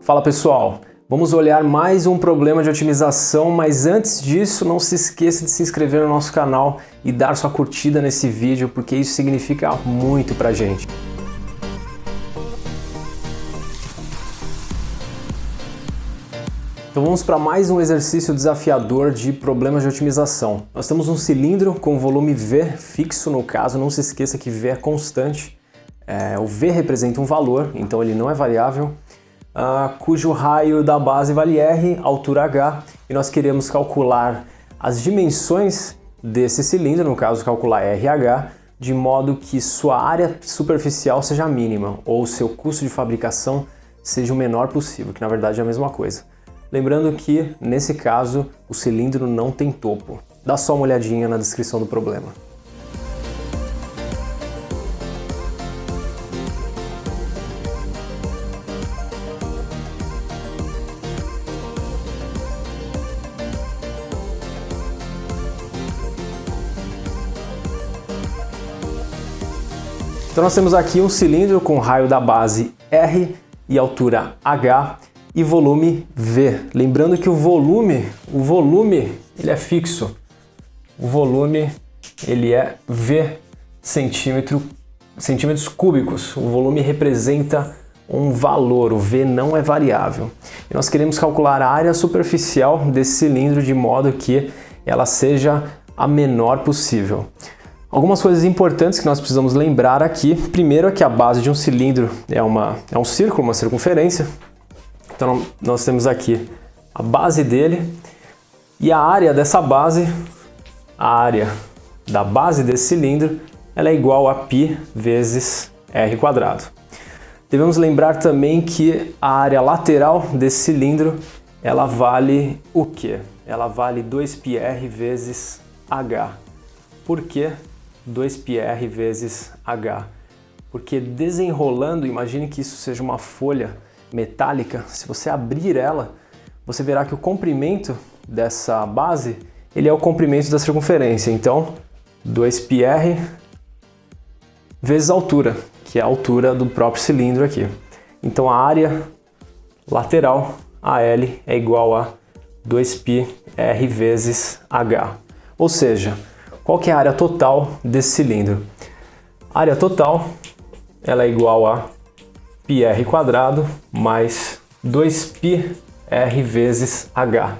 Fala pessoal, vamos olhar mais um problema de otimização, mas antes disso não se esqueça de se inscrever no nosso canal e dar sua curtida nesse vídeo, porque isso significa muito pra gente. Então vamos para mais um exercício desafiador de problemas de otimização. Nós temos um cilindro com volume V fixo, no caso, não se esqueça que V é constante. O V representa um valor, então ele não é variável, cujo raio da base vale R, altura H, e nós queremos calcular as dimensões desse cilindro, no caso calcular RH, de modo que sua área superficial seja mínima, ou seu custo de fabricação seja o menor possível, que na verdade é a mesma coisa. Lembrando que, nesse caso, o cilindro não tem topo. Dá só uma olhadinha na descrição do problema. Então nós temos aqui um cilindro com raio da base R e altura H e volume V. Lembrando que o volume ele é fixo. O volume ele é V centímetros cúbicos. O volume representa um valor, o V não é variável. E nós queremos calcular a área superficial desse cilindro de modo que ela seja a menor possível. Algumas coisas importantes que nós precisamos lembrar aqui. Primeiro é que a base de um cilindro é um círculo, uma circunferência. Então nós temos aqui a base dele e a área dessa base, a área da base desse cilindro, ela é igual a π vezes r². Devemos lembrar também que a área lateral desse cilindro, ela vale o quê? Ela vale 2πr vezes h. Por quê? 2πr vezes h. Porque desenrolando, imagine que isso seja uma folha metálica, se você abrir ela, você verá que o comprimento dessa base, ele é o comprimento da circunferência. Então, 2πr vezes a altura, que é a altura do próprio cilindro aqui. Então, a área lateral, AL, é igual a 2πr vezes h. Ou seja, qual que é a área total desse cilindro? A área total ela é igual a πr² mais 2πr vezes h.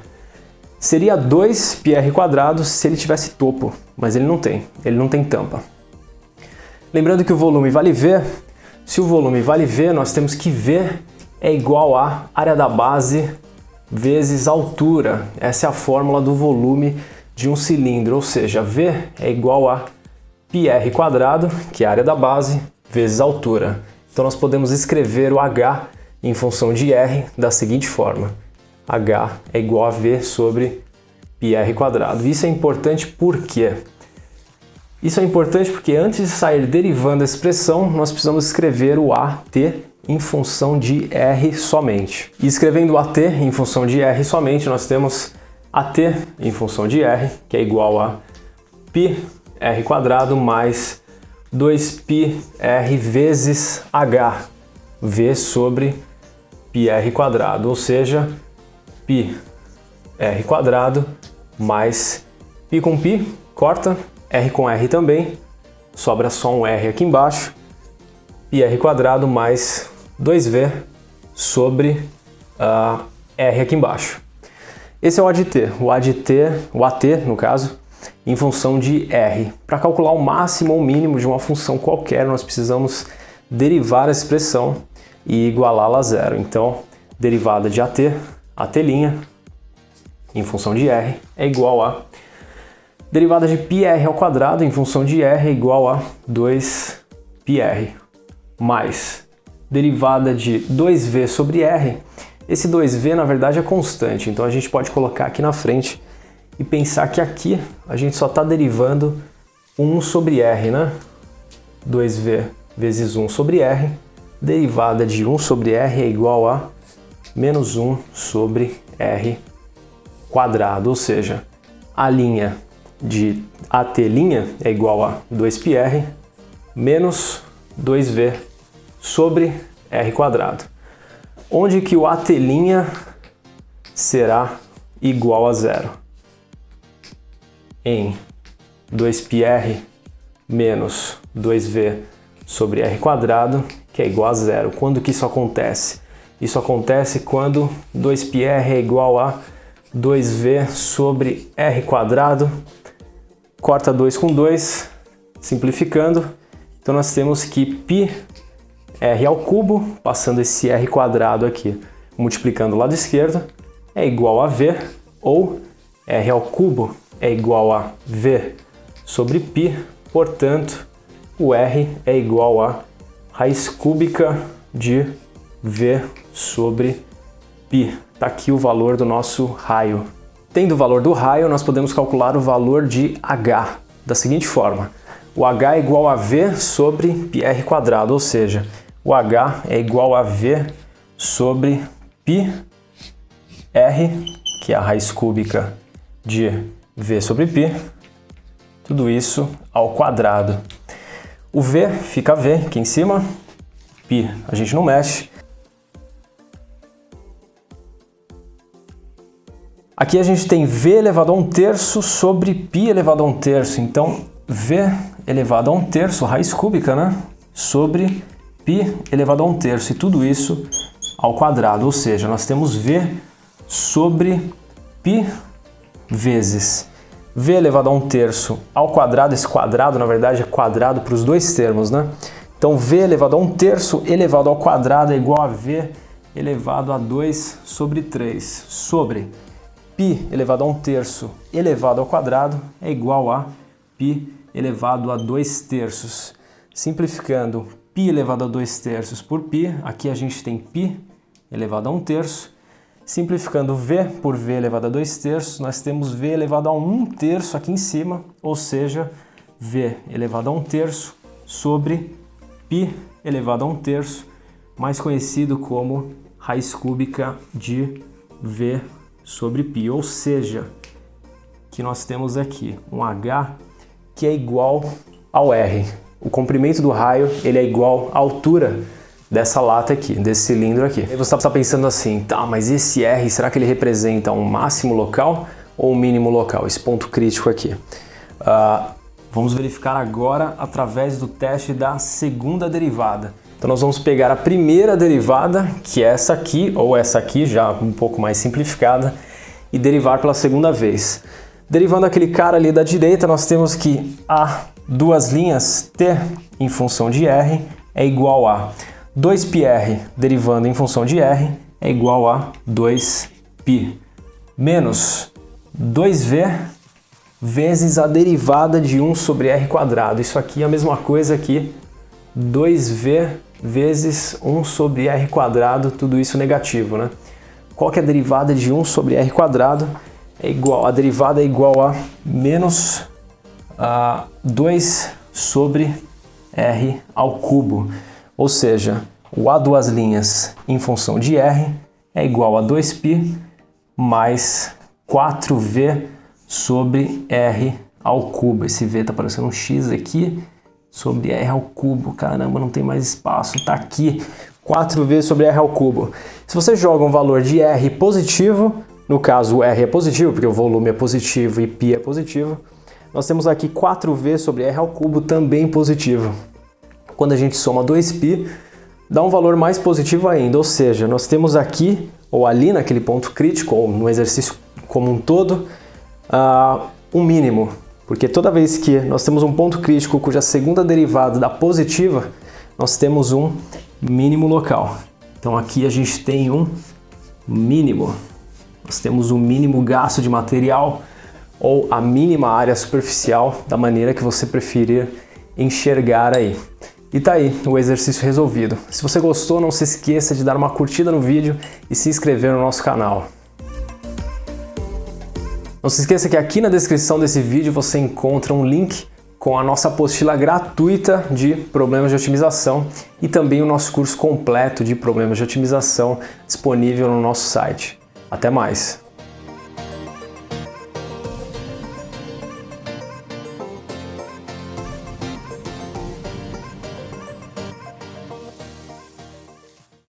Seria 2πr² se ele tivesse topo, mas ele não tem tampa. Lembrando que o volume vale V, se o volume vale V, nós temos que V é igual a área da base vezes altura. Essa é a fórmula do volume de um cilindro, ou seja, V é igual a πr², que é a área da base, vezes a altura. Então nós podemos escrever o H em função de R da seguinte forma: H é igual a V sobre πr². Isso é importante por quê? Isso é importante porque antes de sair derivando a expressão, nós precisamos escrever o AT em função de R somente. E escrevendo o AT em função de R somente, nós temos AT em função de R, que é igual a πr² mais 2πr vezes h, V sobre πr², ou seja, πr² mais π com π, corta, R com R também, sobra só um R aqui embaixo, πr² mais 2V sobre R aqui embaixo. Esse é o ADT, o AT no caso, em função de R. Para calcular o máximo ou mínimo de uma função qualquer, nós precisamos derivar a expressão e igualá-la a zero. Então, derivada de AT, AT' em função de R é igual a derivada de πr² em função de R é igual a 2πr mais derivada de 2V sobre R. Esse 2V na verdade é constante, então a gente pode colocar aqui na frente e pensar que aqui a gente só está derivando 1 sobre R, né? 2V vezes 1 sobre R, derivada de 1 sobre R é igual a menos 1 sobre R², ou seja, a linha de AT' é igual a 2πr menos 2V sobre R². onde que o AT' será igual a zero? Em 2πr menos 2v sobre r quadrado, que é igual a zero. Quando que isso acontece? Isso acontece quando 2πr é igual a 2v sobre r quadrado, corta 2 com 2, simplificando, então nós temos que πr ao cubo, passando esse r quadrado aqui, multiplicando o lado esquerdo, é igual a v, ou r ao cubo é igual a v sobre π, portanto, o r é igual a raiz cúbica de v sobre π. Está aqui o valor do nosso raio. Tendo o valor do raio, nós podemos calcular o valor de h da seguinte forma. O h é igual a v sobre πr quadrado, ou seja, o h é igual a v sobre πr, que é a raiz cúbica de v sobre π, tudo isso ao quadrado. O v fica v aqui em cima, π a gente não mexe. Aqui a gente tem v elevado a 1/3 sobre π elevado a 1/3, então v elevado a 1/3, raiz cúbica, né? Sobre π elevado a 1/3, e tudo isso ao quadrado, ou seja, nós temos v sobre π vezes v elevado a 1/3 ao quadrado, esse quadrado na verdade é quadrado para os dois termos, né? Então v elevado a 1/3 elevado ao quadrado é igual a v elevado a 2 sobre 3, sobre π elevado a 1/3 elevado ao quadrado é igual a π elevado a 2/3. Simplificando π elevado a 2/3 por π, aqui a gente tem π elevado a 1/3. Simplificando v por v elevado a 2/3, nós temos v elevado a 1/3 aqui em cima, ou seja, v elevado a 1/3 sobre π elevado a 1/3, mais conhecido como raiz cúbica de v sobre π, ou seja, que nós temos aqui um h que é igual ao r. O comprimento do raio ele é igual à altura dessa lata aqui, desse cilindro aqui. Aí você está pensando assim, tá, mas esse r, será que ele representa um máximo local ou um mínimo local? Esse ponto crítico aqui. Vamos verificar agora através do teste da segunda derivada. Então nós vamos pegar a primeira derivada, que é essa aqui, ou essa aqui, já um pouco mais simplificada, e derivar pela segunda vez. Derivando aquele cara ali da direita, nós temos que a duas linhas t em função de r é igual a 2πr derivando em função de r é igual a 2π menos 2v vezes a derivada de 1 sobre r quadrado. Isso aqui é a mesma coisa que 2v vezes 1 sobre r quadrado, tudo isso negativo, né? Qual que é a derivada de 1 sobre r quadrado? É igual, a derivada é igual a menos 2 sobre r ao cubo. Ou seja, o a duas linhas em função de r é igual a 2π mais 4v sobre r ao cubo. Esse v está parecendo um x aqui, sobre r ao cubo. Caramba, não tem mais espaço, está aqui. 4v sobre r ao cubo. Se você joga um valor de r positivo, no caso o r é positivo, porque o volume é positivo e π é positivo, nós temos aqui 4v sobre r ao cubo também positivo. Quando a gente soma 2π, dá um valor mais positivo ainda, ou seja, nós temos aqui, ou ali naquele ponto crítico, ou no exercício como um todo, um mínimo. Porque toda vez que nós temos um ponto crítico cuja segunda derivada dá positiva, nós temos um mínimo local. Então aqui a gente tem um mínimo. Nós temos um mínimo gasto de material, ou a mínima área superficial, da maneira que você preferir enxergar aí. E tá aí o exercício resolvido. Se você gostou, não se esqueça de dar uma curtida no vídeo e se inscrever no nosso canal. Não se esqueça que aqui na descrição desse vídeo você encontra um link com a nossa apostila gratuita de problemas de otimização e também o nosso curso completo de problemas de otimização disponível no nosso site. Até mais!